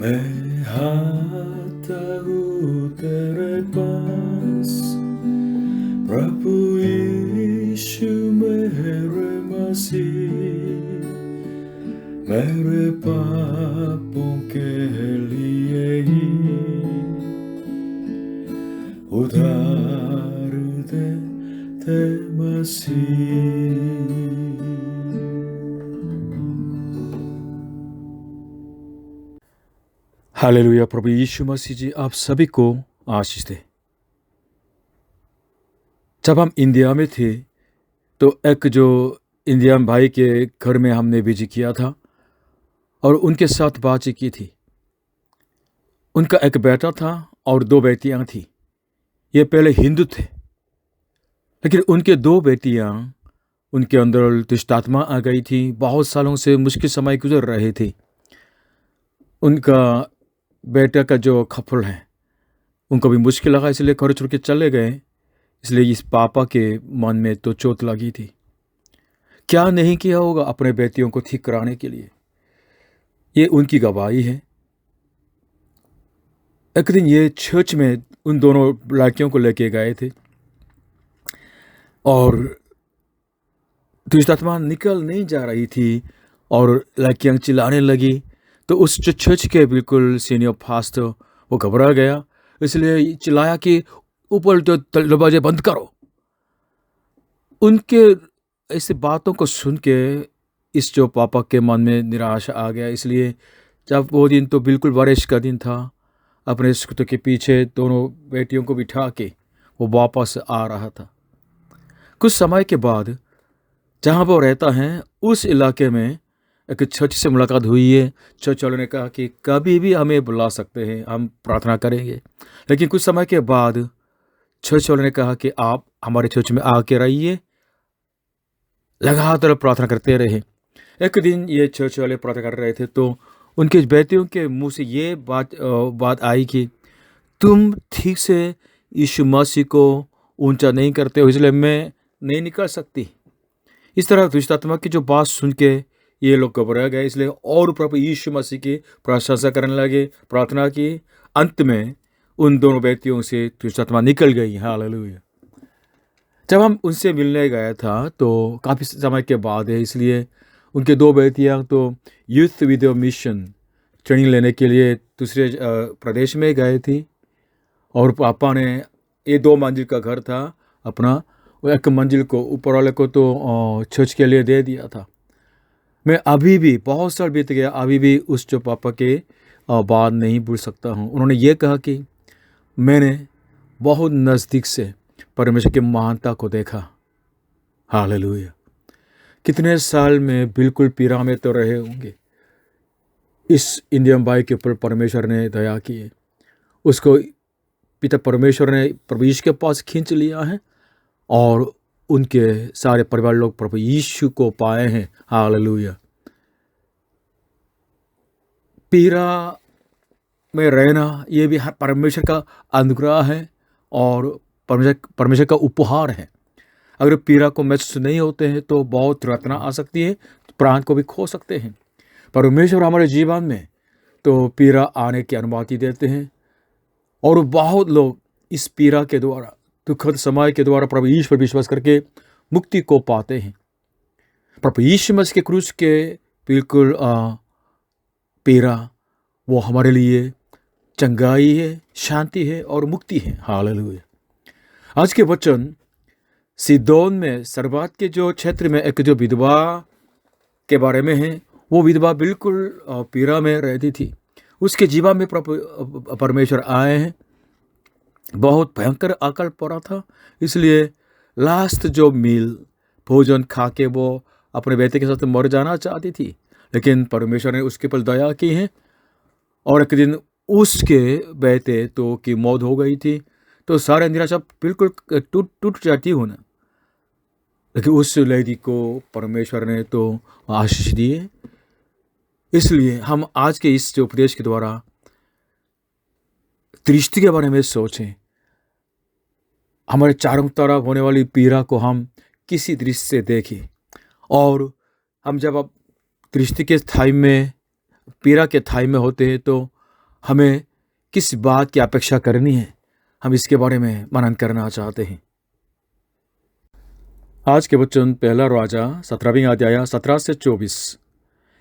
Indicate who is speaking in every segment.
Speaker 1: मैं आता हूँ तेरे पास, प्रभु यीशु मेरे मसीह, मेरे पापों के लिए ही उधार दे मसीह। हालेलुया। प्रभु यीशु मसीह जी आप सभी को आशीष दे। जब हम इंडिया में थे तो एक जो इंडियन भाई के घर में हमने विजिट किया था और उनके साथ बातचीत की थी। उनका एक बेटा था और दो बेटियां थी। ये पहले हिंदू थे, लेकिन उनके दो बेटियां, उनके अंदर दुष्ट आत्मा आ गई थी। बहुत सालों से मुश्किल समय गुजर रहे थे। उनका बेटा का जो कपल है उनको भी मुश्किल लगा, इसलिए घर छोड़ के चले गए। इसलिए इस पापा के मन में तो चोट लगी थी। क्या नहीं किया होगा अपने बेटियों को ठीक कराने के लिए। ये उनकी गवाही है। एक दिन ये चर्च में उन दोनों लड़कियों को लेके गए थे और दुष्ट आत्मा निकल नहीं जा रही थी और लड़कियां चिल्लाने लगी। तो उस जो चर्च के बिल्कुल सीनियर पास्टर वो घबरा गया, इसलिए चिल्लाया कि ऊपर जो दरवाजे बंद करो। उनके ऐसी बातों को सुन के इस जो पापा के मन में निराशा आ गया। इसलिए जब वो दिन तो बिल्कुल बारिश का दिन था, अपने स्कूटर के पीछे दोनों बेटियों को बिठा के वो वापस आ रहा था। कुछ समय के बाद जहाँ वो रहता है उस इलाके में एक चर्च से मुलाकात हुई है। चर्च वालों ने कहा कि कभी भी हमें बुला सकते हैं, हम प्रार्थना करेंगे। लेकिन कुछ समय के बाद चर्च वालों ने कहा कि आप हमारे चर्च में आके रहिए, लगातार प्रार्थना करते रहे। एक दिन ये चर्च वाले प्रार्थना कर रहे थे तो उनके बेटियों के मुंह से ये बात आई कि तुम ठीक से यीशु मसीह को ऊंचा नहीं करते हो, इसलिए मैं नहीं निकल सकती। इस तरह दुष्ट आत्मा की जो बात सुन के ये लोग घबरा गए, इसलिए और प्रभु यीशु मसीह की प्रशंसा करने लगे, प्रार्थना की। अंत में उन दोनों व्यक्तियों से दुष्ट आत्मा निकल गई। हालेलुया। जब हम उनसे मिलने गया था तो काफ़ी समय के बाद है, इसलिए उनके दो बेटियां तो यूथ विद मिशन ट्रेनिंग लेने के लिए दूसरे प्रदेश में गए थी। और पापा ने ये 2 मंजिल का घर था अपना, वो एक मंजिल को ऊपर वाले को तो चर्च के लिए दे दिया था। मैं अभी भी बहुत साल बीत गया, अभी भी उस जो पापा के बात नहीं भूल सकता हूँ। उन्होंने ये कहा कि मैंने बहुत नज़दीक से परमेश्वर की महानता को देखा। हालेलुया। कितने साल में बिल्कुल पीरा में तो रहे होंगे। इस इंडियन भाई के ऊपर परमेश्वर ने दया की है। उसको पिता परमेश्वर ने प्रभु यीशु के पास खींच लिया है और उनके सारे परिवार लोग प्रभु यीशु को पाए हैं। हालेलुया। पीरा में रहना ये भी परमेश्वर का अनुग्रह है और परमेश्वर का उपहार है। अगर पीड़ा को महसूस नहीं होते हैं तो बहुत यातना आ सकती है, प्राण को भी खो सकते हैं। परमेश्वर हमारे जीवन में तो पीड़ा आने की अनुमति देते हैं और बहुत लोग इस पीड़ा के द्वारा, दुखद समय के द्वारा प्रभु यीशु पर विश्वास करके मुक्ति को पाते हैं। प्रभु यीशु मसीह के क्रूस के बिल्कुल पीड़ा वो हमारे लिए चंगाई है, शांति है और मुक्ति है। हालेलुया। आज के वचन सिदोन में सरबात के जो क्षेत्र में एक जो विधवा के बारे में है। वो विधवा बिल्कुल पीड़ा में रहती थी। उसके जीवन में प्रभु परमेश्वर आए हैं। बहुत भयंकर अकाल पड़ा था, इसलिए लास्ट जो मील भोजन खा के वो अपने बेटे के साथ मर जाना चाहती थी, लेकिन परमेश्वर ने उसके पर दया की है और एक दिन उसके बेटे तो की मौत हो गई थी। तो सारे निराशा बिल्कुल टूट जाती हो ना, लेकिन उस लेडी को परमेश्वर ने तो आशीष दी है। इसलिए हम आज के इस जो उपदेश के द्वारा दृष्टि के बारे में सोचें। हमारे चारों तरफ होने वाली पीड़ा को हम किसी दृष्टि से देखें और हम जब अब दृष्टि के स्थाई में, पीड़ा के स्थाई में होते हैं तो हमें किस बात की अपेक्षा करनी है, हम इसके बारे में मनन करना चाहते हैं। आज के वचन पहला राजा 17वीं अध्याय 17 से 24।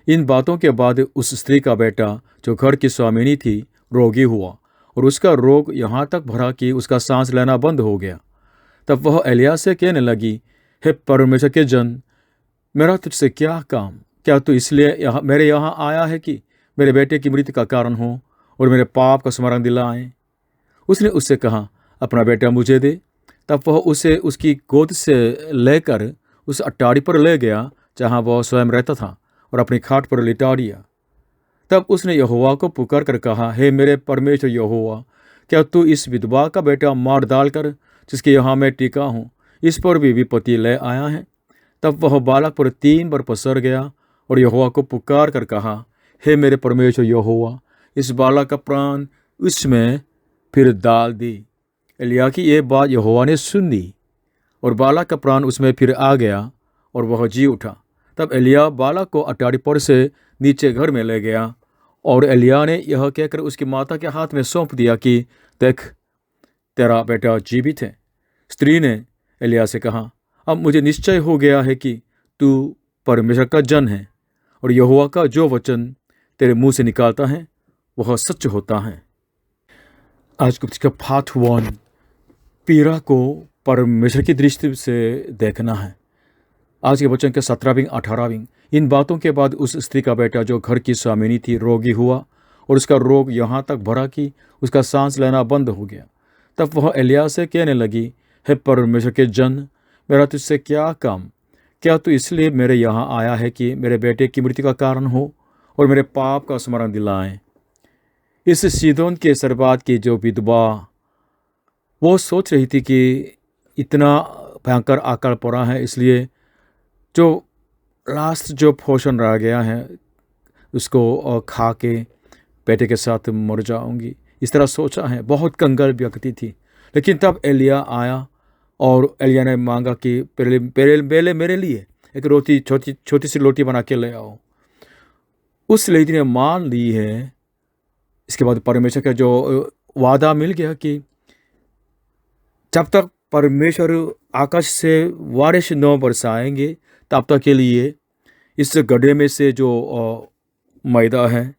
Speaker 1: इन बातों के बाद उस स्त्री का बेटा जो घर की स्वामिनी थी रोगी हुआ, और उसका रोग यहाँ तक भरा कि उसका सांस लेना बंद हो गया। तब वह एलिय्याह से कहने लगी, हे परमेश्वर के जन, मेरा तुझसे क्या काम? क्या तू इसलिए मेरे यहाँ आया है कि मेरे बेटे की मृत्यु का कारण हो और मेरे पाप का स्मरण दिलाए? उसने उससे कहा, अपना बेटा मुझे दे। तब वह उसे उसकी गोद से लेकर उस अटारी पर ले गया जहाँ वह स्वयं रहता था, और अपनी खाट पर लिटा दिया। तब उसने यहोवा को पुकार कर कहा, हे मेरे परमेश्वर यहोवा, क्या तू इस विधवा का बेटा मार डालकर जिसके यहाँ मैं टिका हूँ, इस पर भी विपत्ति ले आया है? तब वह बालक पर 3 बार पसर गया और यहोवा को पुकार कर कहा, हे मेरे परमेश्वर यहोवा, इस बालक का प्राण उसमें फिर डाल दी। एलिय्याह की ये बात यहोवा ने सुन ली, और बालक का प्राण उसमें फिर आ गया और वह जी उठा। तब एलिय्याह बालक को अटारी पर से नीचे घर में ले गया, और एलिय्याह ने यह कहकर उसकी माता के हाथ में सौंप दिया कि देख, तेरा बेटा जीवित है। स्त्री ने एलिय्याह से कहा, अब मुझे निश्चय हो गया है कि तू परमेश्वर का जन है, और यहोवा का जो वचन तेरे मुंह से निकालता है वह सच होता है। आज का पार्ट 1 पीरा को परमेश्वर की दृष्टि से देखना है। आज के वचन के 17वीं 18वीं। इन बातों के बाद उस स्त्री का बेटा जो घर की स्वामिनी थी रोगी हुआ, और उसका रोग यहाँ तक भरा कि उसका सांस लेना बंद हो गया। तब वह एलिय्याह से कहने लगी, हे परमेश्वर के जन, मेरा तुझसे क्या काम? क्या तू इसलिए मेरे यहाँ आया है कि मेरे बेटे की मृत्यु का कारण हो और मेरे पाप का स्मरण दिलाएं? इस सीदोन के सरबात की जो विधवा, वो सोच रही थी कि इतना भयंकर अकाल पड़ा है, इसलिए जो लास्ट जो पोषण रह गया है उसको खा के बेटे के साथ मर जाऊंगी, इस तरह सोचा है। बहुत कंगाल व्यक्ति थी। लेकिन तब एलिय्याह आया, और एलिय्याह ने मांगा कि पहले मेरे लिए एक रोटी, छोटी सी रोटी बना के ले आओ। उस लेडी ने मान ली है। इसके बाद परमेश्वर का जो वादा मिल गया कि जब तक परमेश्वर आकाश से बारिश न बरसाएंगे तब तक के लिए इस गड्ढे में से जो मैदा है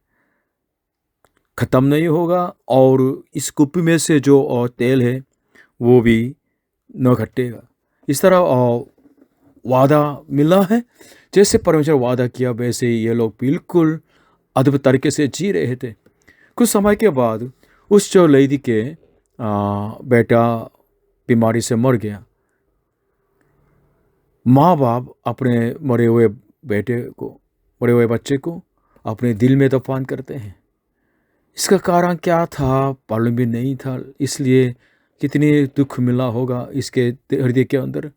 Speaker 1: ख़त्म नहीं होगा, और इस कुप्पी में से जो तेल है वो भी न घटेगा। इस तरह वादा मिला है। जैसे परमेश्वर वादा किया वैसे ही ये लोग बिल्कुल अद्भुत तरीके से जी रहे थे। कुछ समय के बाद उस जो लेडी के बेटा बीमारी से मर गया। माँ बाप अपने मरे हुए बच्चे को अपने दिल में दफन करते हैं। इसका कारण क्या था मालूम भी नहीं था, इसलिए कितनी दुख मिला होगा इसके हृदय के अंदर।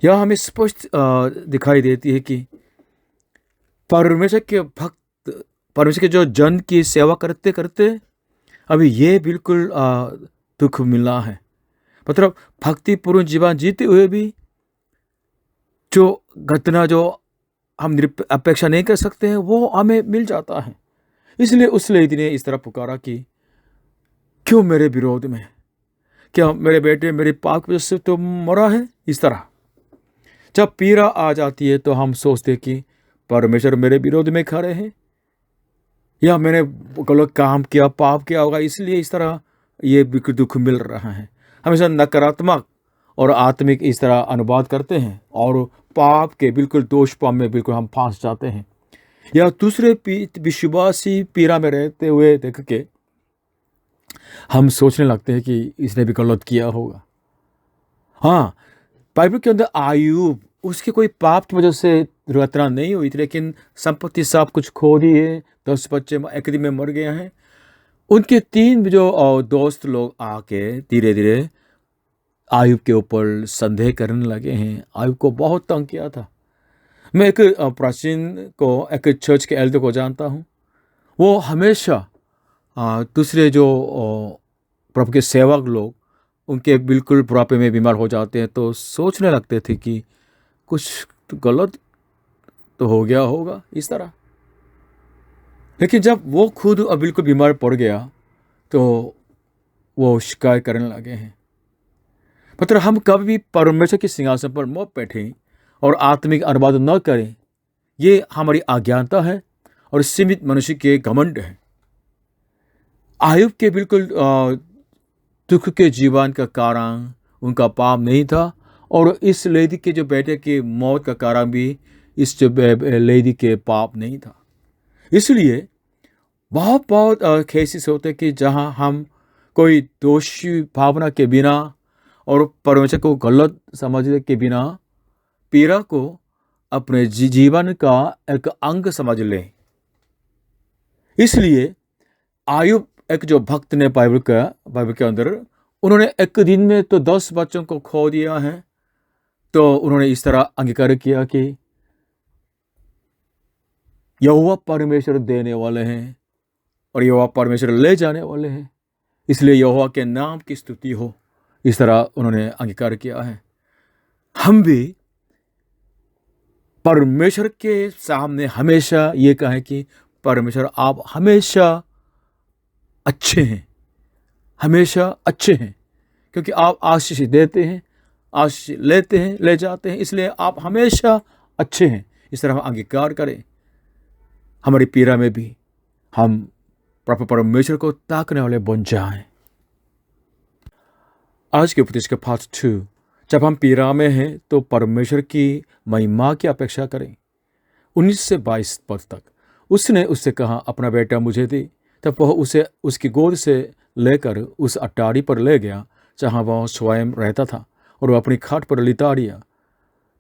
Speaker 1: यह हमें स्पष्ट दिखाई देती है कि परमेश्वर के भक्त, परमेश्वर के जो जन की सेवा करते करते अभी ये बिल्कुल दुख मिला है। मतलब भक्तिपूर्ण जीवन जीते हुए भी जो घटना जो हम अपेक्षा नहीं कर सकते हैं वो हमें मिल जाता है। इसलिए उस लेडी ने इस तरह पुकारा कि क्यों मेरे विरोध में? क्या मेरे बेटे मेरे पाप की वजह से तो मरा है? इस तरह जब पीड़ा आ जाती है तो हम सोचते कि परमेश्वर मेरे विरोध में खड़े हैं, या मैंने गलत काम किया, पाप किया होगा, इसलिए इस तरह ये दुख मिल रहा है। हमेशा नकारात्मक और आत्मिक इस तरह अनुवाद करते हैं, और पाप के बिल्कुल दोष पाप में बिल्कुल हम फंस जाते हैं। या दूसरे विश्वासी पीड़ा में रहते हुए देख के हम सोचने लगते हैं कि इसने भी गलत किया होगा। हाँ, बाइबल के अंदर आयूब, उसके कोई पाप की वजह से दुर्घटना नहीं हुई थी, लेकिन संपत्ति सब कुछ खो दी है, 10 बच्चे एक दिन में मर गए हैं। उनके 3 जो दोस्त लोग आके धीरे धीरे आयूब के ऊपर संदेह करने लगे हैं। आयूब को बहुत तंग किया था। मैं एक प्राचीन को, एक चर्च के एल्डर को जानता हूँ। वो हमेशा दूसरे जो प्रभु के सेवक लोग उनके बिल्कुल बुढ़ापे में बीमार हो जाते हैं तो सोचने लगते थे कि कुछ तो गलत तो हो गया होगा। इस तरह लेकिन जब वो खुद अब बिल्कुल बीमार पड़ गया तो वो शिकायत करने लगे हैं। मतलब हम कभी भी परमेश्वर के सिंहासन पर मत बैठें और आत्मिक अनुवाद न करें, ये हमारी अज्ञानता है और सीमित मनुष्य के घमंड है। आयुब के बिल्कुल दुख के जीवन का कारण उनका पाप नहीं था, और इस लेडी के जो बेटे की मौत का कारण भी इस जो लेडी के पाप नहीं था। इसलिए बहुत बहुत केसेस होते कि जहां हम कोई दोषी भावना के बिना और परमेश्वर को गलत समझने के बिना पीड़ा को अपने जीवन का एक अंग समझ लें। इसलिए आयुब एक जो भक्त ने बाइबल के अंदर, उन्होंने एक दिन में तो 10 बच्चों को खो दिया है। तो उन्होंने इस तरह अंगीकार किया कि यहोवा परमेश्वर देने वाले हैं और यहोवा परमेश्वर ले जाने वाले हैं, इसलिए यहोवा के नाम की स्तुति हो। इस तरह उन्होंने अंगीकार किया है। हम भी परमेश्वर के सामने हमेशा ये कहें कि परमेश्वर आप हमेशा अच्छे हैं, हमेशा अच्छे हैं, क्योंकि आप आशीष देते हैं, आशीष लेते हैं, ले जाते हैं, इसलिए आप हमेशा अच्छे हैं। इस तरह हम अंगीकार करें। हमारी पीड़ा में भी हम प्रभु परमेश्वर को ताकने वाले बन जाएं। आज के उपदेश का पार्ट 2, जब हम पीड़ा में हैं तो परमेश्वर की महिमा की अपेक्षा करें। 19 से 22 पद तक उसने उससे कहा, अपना बेटा मुझे दे। तब वह उसे उसकी गोद से लेकर उस अटारी पर ले गया जहाँ वह स्वयं रहता था, और वह अपनी खाट पर लिटा दिया।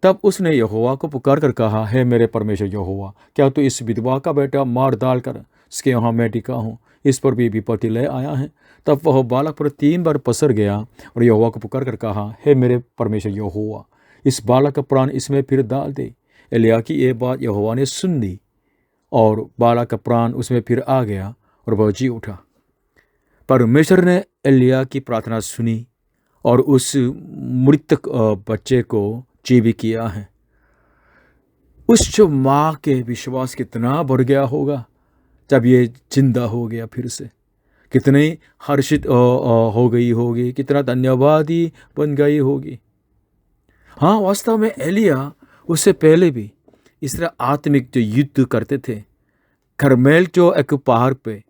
Speaker 1: तब उसने यहोवा को पुकार कर कहा, हे मेरे परमेश्वर यहोवा, क्या तू इस विधवा का बेटा मार डाल कर इसके यहाँ मैं टिका हूँ, इस पर भी विपत्ति ले आया है। तब वह बालक पर 3 बार पसर गया और यहोवा को पुकार कर कहा, हे मेरे परमेश्वर यहोवा, इस बालक का प्राण इसमें फिर डाल दे। एलिय्याह की ये बात यहोवा ने सुन ली और बालक का प्राण उसमें फिर आ गया और वह जी उठा। परमेश्वर ने एलिय्याह की प्रार्थना सुनी और उस मृतक बच्चे को जीवित किया है। उस जो माँ के विश्वास कितना बढ़ गया होगा जब ये जिंदा हो गया फिर से, कितनी हर्षित हो गई होगी, कितना धन्यवादी बन गई होगी। हाँ, वास्तव में एलिय्याह उससे पहले भी इस तरह आत्मिक जो युद्ध करते थे। करमेल जो एक पहाड़ पे,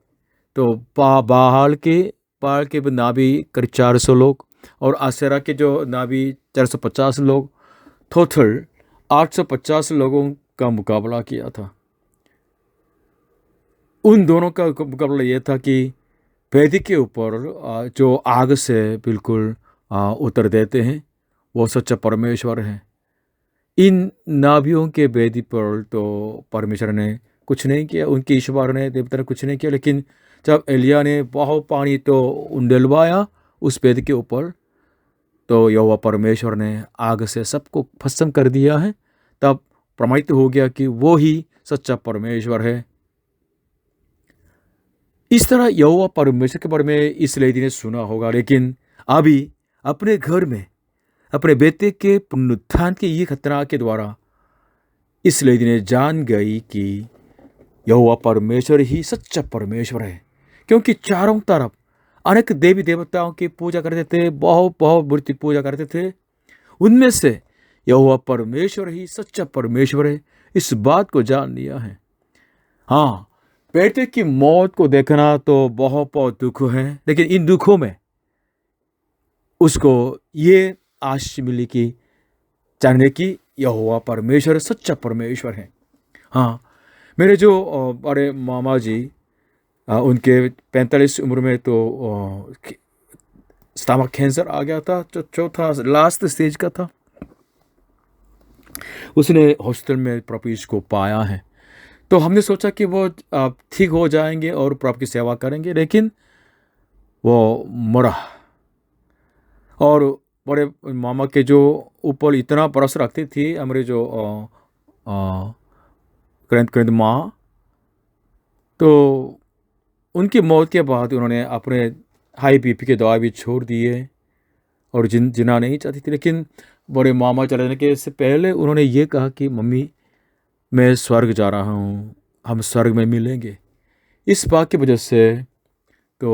Speaker 1: तो बाहाल के पहाड़ के नाबी करीब 400 लोग और आसेरा के जो नाबी 450 लोग, टोटल 850 लोगों का मुकाबला किया था। उन दोनों का मुकाबला ये था कि वेदी के ऊपर जो आग से बिल्कुल उतर देते हैं वो सच्चा परमेश्वर है। इन नाभियों के वेदी पर तो परमेश्वर ने कुछ नहीं किया, उनके ईश्वर ने, देवता ने कुछ नहीं किया। लेकिन जब एलिय्याह ने बहुत पानी तो उंडेलवाया उस वेदी के ऊपर, तो यहोवा परमेश्वर ने आग से सबको भस्म कर दिया है। तब प्रमाणित हो गया कि वो ही सच्चा परमेश्वर है। इस तरह यहोवा परमेश्वर के बारे में इस लेडी ने सुना होगा, लेकिन अभी अपने घर में अपने बेटे के पुनरुत्थान के ये खतरा के द्वारा इस लेडी ने जान गई कि यहोवा परमेश्वर ही सच्चा परमेश्वर है। क्योंकि चारों तरफ अनेक देवी देवताओं की पूजा करते थे, बहुत बहुत मूर्ति पूजा करते थे, उनमें से यहोवा परमेश्वर ही सच्चा परमेश्वर है, इस बात को जान लिया है। हाँ, बेटे की मौत को देखना तो बहुत बहुत दुख है, लेकिन इन दुखों में उसको ये आशीष मिली कि जानने की यहोवा परमेश्वर सच्चा परमेश्वर है। हाँ, मेरे जो बड़े मामा जी, उनके 45 उम्र में तो स्टमक कैंसर आ गया था, जो चौथा लास्ट स्टेज का था। उसने हॉस्पिटल में प्रभु यीशु को पाया है। तो हमने सोचा कि वो ठीक हो जाएंगे और प्रभु की सेवा करेंगे, लेकिन वो मरा। और बड़े मामा के जो ऊपर इतना बरस रखती थी हमारे जो ग्रैंड माँ, तो उनकी मौत के बाद उन्होंने अपने हाई बीपी के दवा भी छोड़ दिए और जिना नहीं चाहती थी। लेकिन बड़े मामा चले जाने के से पहले उन्होंने ये कहा कि मम्मी, मैं स्वर्ग जा रहा हूँ, हम स्वर्ग में मिलेंगे। इस बात की वजह से तो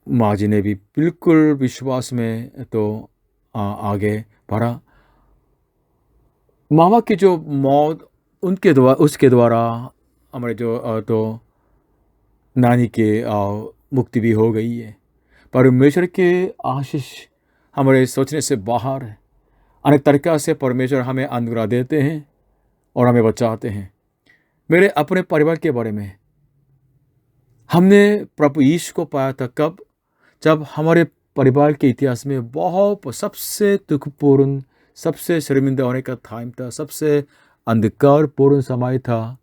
Speaker 1: माँ जी ने भी बिल्कुल विश्वास में तो आगे बढ़ा। मामा की जो मौत उसके द्वारा हमारे जो तो नानी के मुक्ति भी हो गई है। परमेश्वर के आशीष हमारे सोचने से बाहर है। अनेक तरीक़ा से परमेश्वर हमें अनुग्रह देते हैं और हमें बचाते हैं। मेरे अपने परिवार के बारे में हमने प्रभु यीशु को पाया था कब? जब हमारे परिवार के इतिहास में बहुत सबसे दुखपूर्ण, सबसे शर्मिंदा होने का टाइम था, सबसे अंधकारपूर्ण समय था।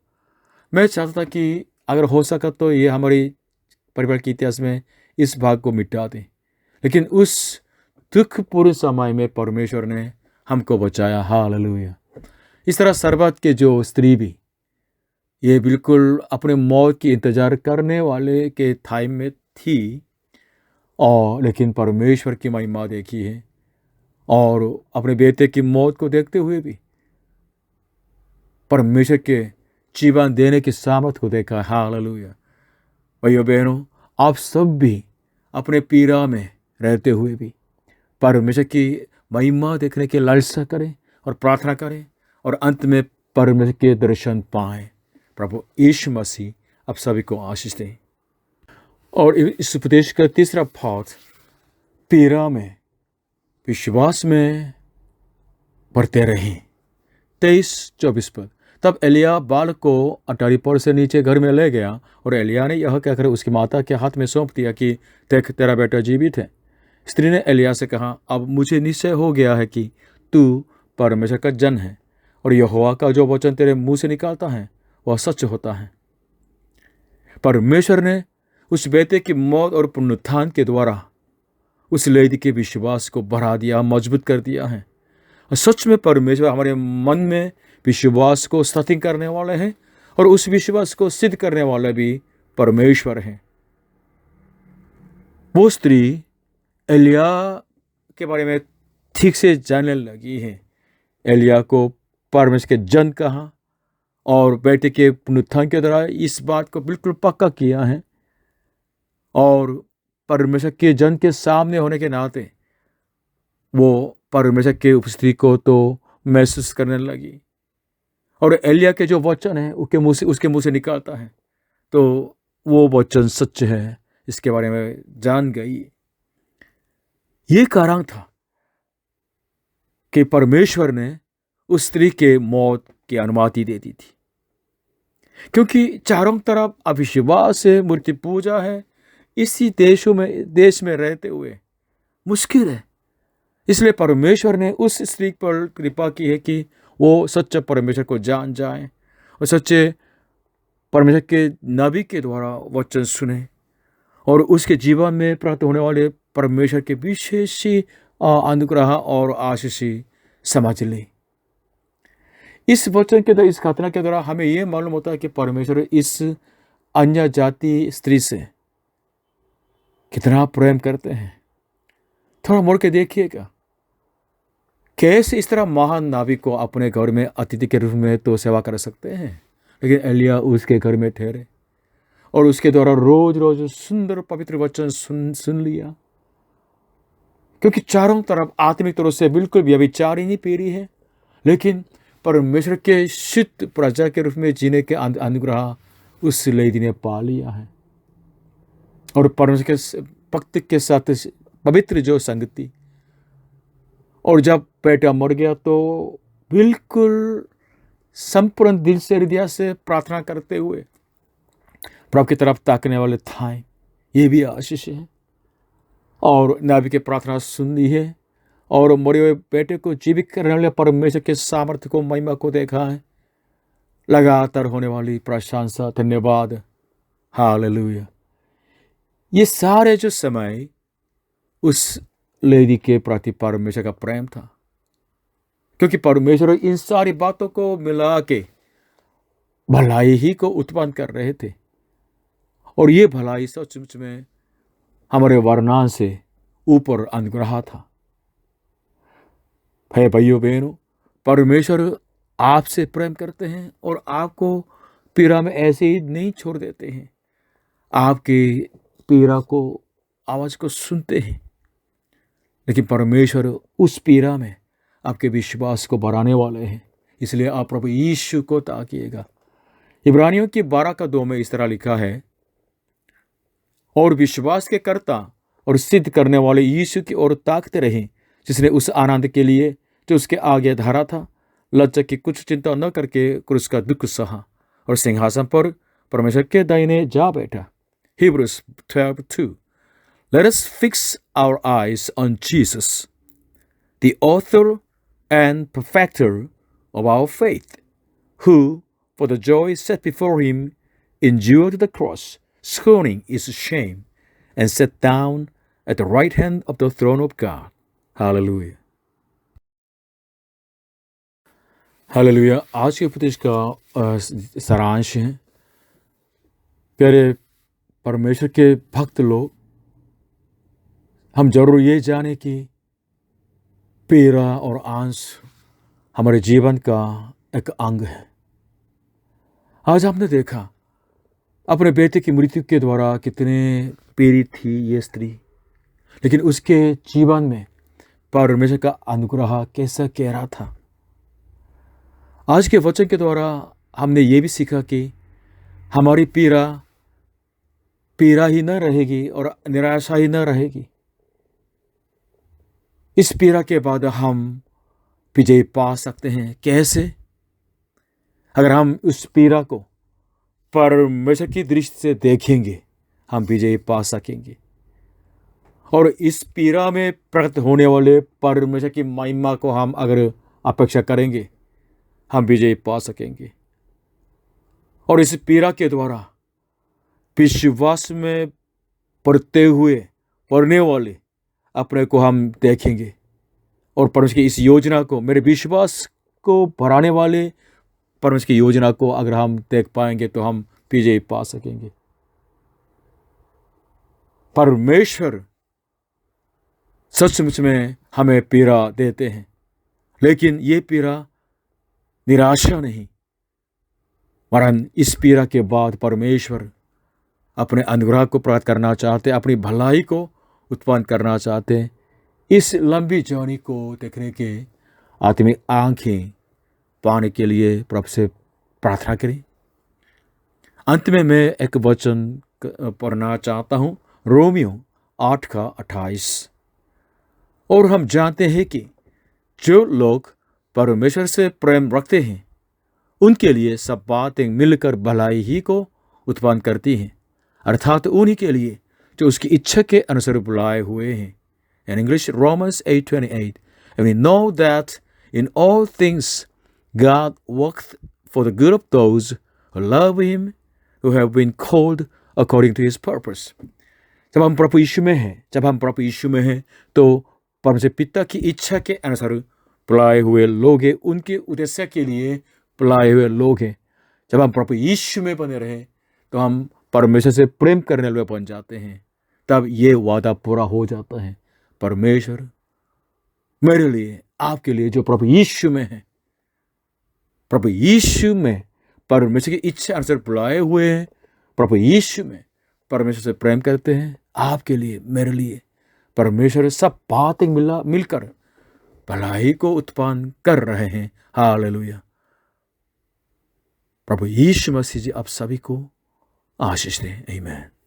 Speaker 1: मैं चाहता था कि अगर हो सका तो ये हमारी परिवार के इतिहास में इस भाग को मिटा दें, लेकिन उस दुखपूर्ण समय में परमेश्वर ने हमको बचाया। हालेलुया। इस तरह सरबत के जो स्त्री भी ये बिल्कुल अपने मौत की इंतज़ार करने वाले के टाइम में थी, और लेकिन परमेश्वर की महिमा देखी है और अपने बेटे की मौत को देखते हुए भी परमेश्वर के जीवन देने की सामर्थ को देखा। हालेलुया। भाइयों बहनों, आप सब भी अपने पीड़ा में रहते हुए भी परमेश्वर की महिमा देखने की लालसा करें और प्रार्थना करें और अंत में परमेश्वर के दर्शन पाएं। प्रभु यीशु मसीह आप सभी को आशीष दें। और इस उपदेश का तीसरा भाग, पीड़ा में विश्वास में बढ़ते रहें। 23-24 पद। तब एलिया बालक को अटारी पर से नीचे घर में ले गया और एलिया ने यह कहकर उसकी माता के हाथ में सौंप दिया कि देख, तेरा बेटा जीवित है। स्त्री ने एलिया से कहा, अब मुझे निश्चय हो गया है कि तू परमेश्वर का जन है और यहोवा का जो वचन तेरे मुंह से निकालता है वह सच होता है। परमेश्वर ने उस बेटे की मौत और पुनरुत्थान के द्वारा उस लेडी के विश्वास को बढ़ा दिया, मजबूत कर दिया है। और सच में परमेश्वर हमारे मन में विश्वास को स्थापित करने वाले हैं और उस विश्वास को सिद्ध करने वाले भी परमेश्वर हैं। वो स्त्री एलिया के बारे में ठीक से जानने लगी है। एलिया को परमेश्वर के जन कहा और बेटे के पुनरुत्थान के द्वारा इस बात को बिल्कुल पक्का किया है, और परमेश्वर के जन के सामने होने के नाते वो परमेश्वर के उपस्थिति को तो महसूस करने लगी। और एलिया के जो वचन है उसके मुंह से निकालता है तो वो वचन सच है, इसके बारे में जान गई। ये कारण था कि परमेश्वर ने उस स्त्री के मौत की अनुमति दे दी थी, क्योंकि चारों तरफ अविश्वास है, मूर्ति पूजा है। इसी देश में रहते हुए मुश्किल है। इसलिए परमेश्वर ने उस स्त्री पर कृपा की है कि वो सच्चे परमेश्वर को जान जाए और सच्चे परमेश्वर के नबी के द्वारा वचन सुने और उसके जीवन में प्राप्त होने वाले परमेश्वर के विशेष अनुग्रह और आशीष समझ ले। इस वचन के द्वारा, इस घटना के द्वारा हमें यह मालूम होता है कि परमेश्वर इस अन्य जाति स्त्री से कितना प्रेम करते हैं। थोड़ा मुड़ के देखिएगा, कैसे इस तरह महान नाविक को अपने घर में अतिथि के रूप में तो सेवा कर सकते हैं, लेकिन एलिया उसके घर में ठहरे और उसके द्वारा रोज रोज सुंदर पवित्र वचन सुन लिया। क्योंकि चारों तरफ आत्मिक तौर से बिल्कुल व्यभिचारिणी पीढ़ी है, लेकिन परमेश्वर के शुद्ध प्रजा के रूप में जीने के अनुग्रह उस लेडी ने पा लिया है। और परमेश्वर के भक्त के साथ पवित्र जो संगति, और जब बेटा मर गया तो बिल्कुल संपूर्ण दिल से, हृदय से प्रार्थना करते हुए प्रभु की तरफ ताकने वाले था। ये भी आशीष है। और नावी की प्रार्थना सुन ली है और मरे हुए बेटे को जीवित करने वाले परमेश्वर के सामर्थ्य को, महिमा को देखा है। लगातार होने वाली प्रशंसा, धन्यवाद, हालेलुया। ये सारे जो समय उस लेडी के प्रति परमेश्वर का प्रेम था, क्योंकि परमेश्वर इन सारी बातों को मिला के भलाई ही को उत्पन्न कर रहे थे, और ये भलाई सचमुच में हमारे वर्णन से ऊपर अनुग्रह था। भाइयों बहनों, परमेश्वर आपसे प्रेम करते हैं और आपको पीड़ा में ऐसे ही नहीं छोड़ देते हैं, आपके पीड़ा को आवाज़ को सुनते हैं, लेकिन परमेश्वर उस पीड़ा में आपके विश्वास को बढ़ाने वाले हैं। इसलिए आप प्रभु यीशु को ताकिएगा। इब्रानियों की 12:2 में इस तरह लिखा है, और विश्वास के कर्ता और सिद्ध करने वाले यीशु की ओर ताकते रहें, जिसने उस आनंद के लिए जो उसके आगे धरा था, लज्जा की कुछ चिंता न करके क्रूस का दुख सहा और सिंहासन पर परमेश्वर के दाहिने जा बैठा। Hebrews 12:2 Let us fix our eyes on Jesus, the author and perfecter of our faith, who, for the joy set before him, endured the cross, scorning its shame, and sat down at the right hand of the throne of God. Hallelujah. Hallelujah. आज के उपदेश का सारांश है, प्यारे परमेश्वर के भक्त लोग, हम जरूर ये जाने कि पीड़ा और आंसू हमारे जीवन का एक अंग है। आज आपने देखा अपने बेटे की मृत्यु के द्वारा कितने पीड़ित थी ये स्त्री, लेकिन उसके जीवन में परमेश्वर का अनुग्रह कैसा गहरा था। आज के वचन के द्वारा हमने ये भी सीखा कि हमारी पीड़ा ही न रहेगी और निराशा ही न रहेगी। इस पीड़ा के बाद हम विजय पा सकते हैं। कैसे? अगर हम उस पीड़ा को परमेश्वर की दृष्टि से देखेंगे, हम विजय पा सकेंगे। और इस पीड़ा में प्रकट होने वाले परमेश्वर की महिमा को हम अगर अपेक्षा करेंगे, हम विजय पा सकेंगे। और इस पीड़ा के द्वारा विश्वास में पढ़ने वाले अपने को हम देखेंगे, और परमेश्वर की इस योजना को, मेरे विश्वास को बढ़ाने वाले परमेश्वर की योजना को अगर हम देख पाएंगे तो हम विजय पा सकेंगे। परमेश्वर सचमुच में हमें पीड़ा देते हैं, लेकिन ये पीड़ा निराशा नहीं, वरन इस पीड़ा के बाद परमेश्वर अपने अनुग्रह को प्राप्त करना चाहते, अपनी भलाई को उत्पन्न करना चाहते। इस लंबी जर्नी को देखने के आत्मिक आंखें पाने के लिए प्रभु से प्रार्थना करें। अंत में मैं एक वचन पढ़ना चाहता हूँ, रोमियो 8:28। और हम जानते हैं कि जो लोग परमेश्वर से प्रेम रखते हैं, उनके लिए सब बातें मिलकर भलाई ही को उत्पन्न करती हैं, अर्थात उन्हीं के लिए जो उसकी इच्छा के अनुसार बुलाए हुए हैं। In English, Romans 8:28. And we know that in all things God works for the good of those who love Him, who have been called according to His purpose. जब हम प्रभु यीशु में हैं, तो परमेश्वर पिता की इच्छा के अनुसार बुलाए हुए लोग हैं, उनके उद्देश्य के लिए बुलाए हुए लोग हैं। जब हम प्रभु यीशु में बने रहें, तो हम परमेश्वर से प्रेम करने वाले बन जाते हैं। तब ये वादा पूरा हो जाता है। परमेश्वर मेरे लिए, आपके लिए, जो प्रभु यीशु में है, प्रभु यीशु में परमेश्वर की इच्छा अनुसार बुलाए हुए हैं, प्रभु यीशु में परमेश्वर से प्रेम करते हैं, आपके लिए, मेरे लिए परमेश्वर सब बातें मिलकर भलाई को उत्पन्न कर रहे हैं। हालेलुया। प्रभु यीशु मसीह जी आप सभी को आशीष दें। आमीन।